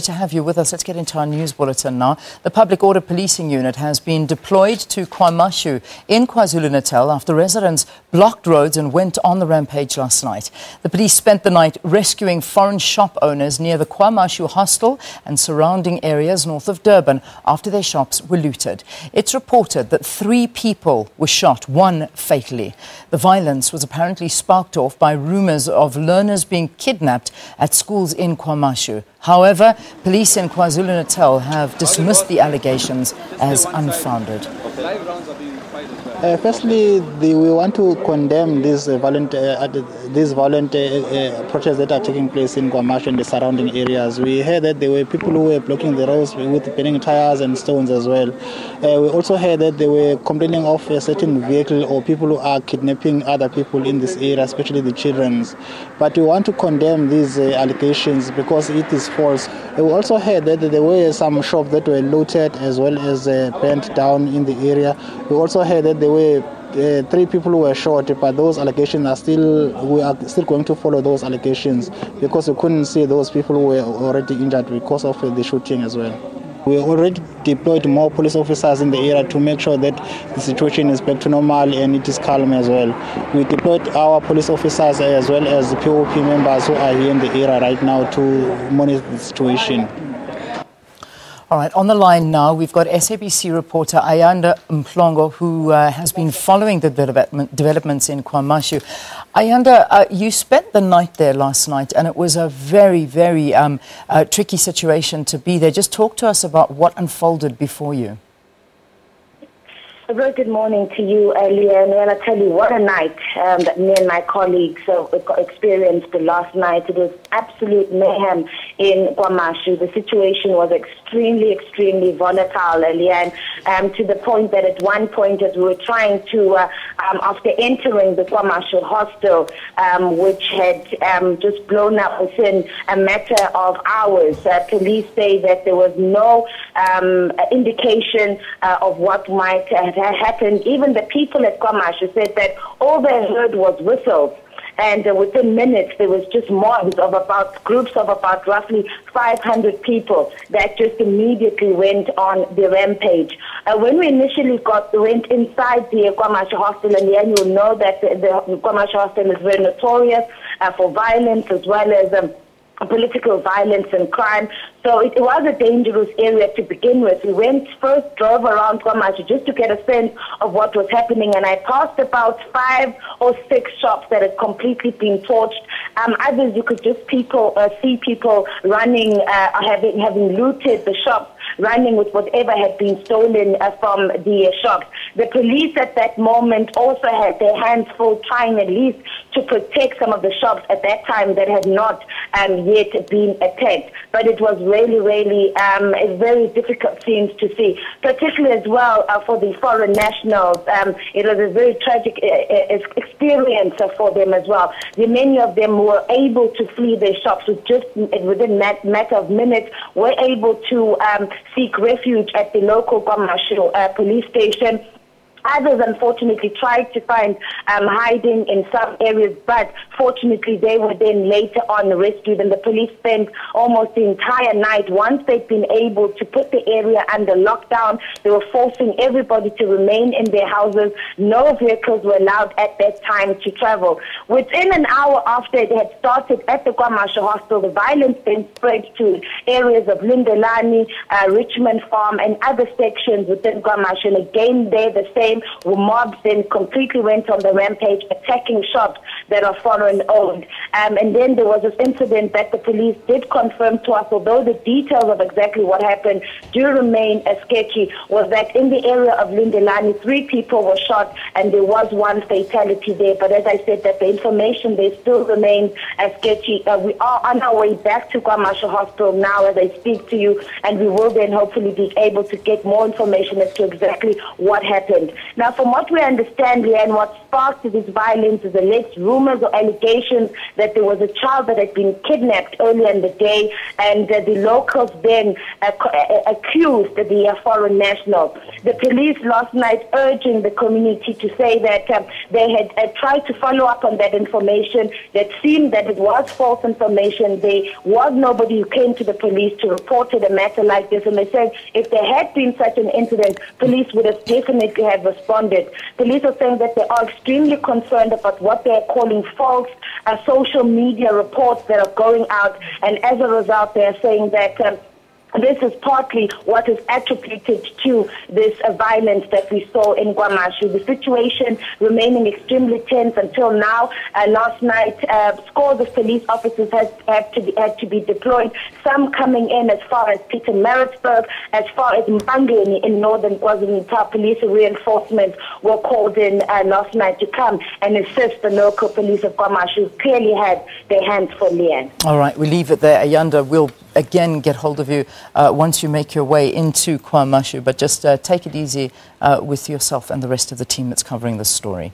To have you with us. Let's get into our news bulletin now. The Public Order Policing Unit has been deployed to KwaMashu in KwaZulu-Natal after residents blocked roads and went on the rampage last night. The police spent the night rescuing foreign shop owners near the KwaMashu hostel and surrounding areas north of Durban after their shops were looted. It's reported that 3 people were shot, 1 fatally. The violence was apparently sparked off by rumours of learners being kidnapped at schools in KwaMashu. However, police in KwaZulu-Natal have dismissed the allegations as unfounded. Firstly, we want to condemn these violent protests that are taking place in KwaMashu and the surrounding areas. We heard that there were people who were blocking the roads with burning tires and stones as well. We also heard that they were complaining of a certain vehicle or people who are kidnapping other people in this area, especially the children. But we want to condemn these allegations because it is false. We also heard that there were some shops that were looted as well as burnt down in the area. We also heard that there were 3 people who were shot, but those allegations we are still going to follow those allegations because we couldn't see those people who were already injured because of the shooting as well. We already deployed more police officers in the area to make sure that the situation is back to normal and it is calm as well. We deployed our police officers as well as the POP members who are here in the area right now to monitor the situation. All right, on the line now, we've got SABC reporter Ayanda Mhlongo, who has been following the developments in KwaMashu. Ayanda, you spent the night there last night, and it was a very, very tricky situation to be there. Just talk to us about what unfolded before you. A very good morning to you, Leah. And I'll tell you, what a night that me and my colleagues experienced last night. It was absolute mayhem in KwaMashu. The situation was extremely volatile, Leah, and to the point that at one point, as we were trying to, after entering the KwaMashu hostel, which had just blown up within a matter of hours, police say that there was no indication of what might have happened. Even the people at KwaMashu said that all they heard was whistles. And within minutes, there was just mobs of groups of about roughly 500 people that just immediately went on the rampage. When we initially went inside the KwaMashu hostel, and then you'll know that the KwaMashu hostel is very notorious for violence as well as political violence and crime. So it was a dangerous area to begin with. We drove around KwaMashu just to get a sense of what was happening, and I passed about 5 or 6 shops that had completely been torched. Others, you could just see people running, having looted the shops, running with whatever had been stolen from the shops. The police at that moment also had their hands full trying at least to protect some of the shops at that time that had not yet been attacked. But it was really a very difficult scene to see, particularly as well for the foreign nationals. It was a very tragic experience for them as well. Many of them were able to flee their shops within a matter of minutes, were able to seek refuge at the local KwaMashu police station. Others, unfortunately, tried to find hiding in some areas, but fortunately, they were then later on rescued, and the police spent almost the entire night. Once they'd been able to put the area under lockdown, they were forcing everybody to remain in their houses. No vehicles were allowed at that time to travel. Within an hour after it had started at the KwaMashu hostel, the violence then spread to areas of Lindelani, Richmond Farm, and other sections within KwaMashu. And again, there the same. Mobs then completely went on the rampage, attacking shops that are foreign-owned. And then there was this incident that the police did confirm to us, although the details of exactly what happened do remain sketchy, was that in the area of Lindelani, 3 people were shot and there was 1 fatality there. But as I said, that the information there still remains sketchy. We are on our way back to KwaMashu Hospital now as I speak to you, and we will then hopefully be able to get more information as to exactly what happened. Now, from what we understand, Leanne, what sparked this violence is alleged rumors or allegations that there was a child that had been kidnapped earlier in the day, and the locals then accused the foreign national. The police last night urging the community to say that they had tried to follow up on that information. That seemed that it was false information. There was nobody who came to the police to report a matter like this, and they said if there had been such an incident, police would have definitely have responded. Police are saying that they are extremely concerned about what they are calling false social media reports that are going out, and as a result they are saying that this is partly what is attributed to this violence that we saw in KwaMashu. The situation remaining extremely tense until now. Last night, scores of police officers had to be deployed, some coming in as far as Pietermaritzburg, as far as Mpangeni in northern KwaZulu-Natal. Police reinforcements were called in last night to come and assist the local police of KwaMashu, who clearly had their hands full, Leanne. All right, we leave it there. Ayanda, we'll again get hold of you once you make your way into KwaMashu, but just take it easy with yourself and the rest of the team that's covering this story.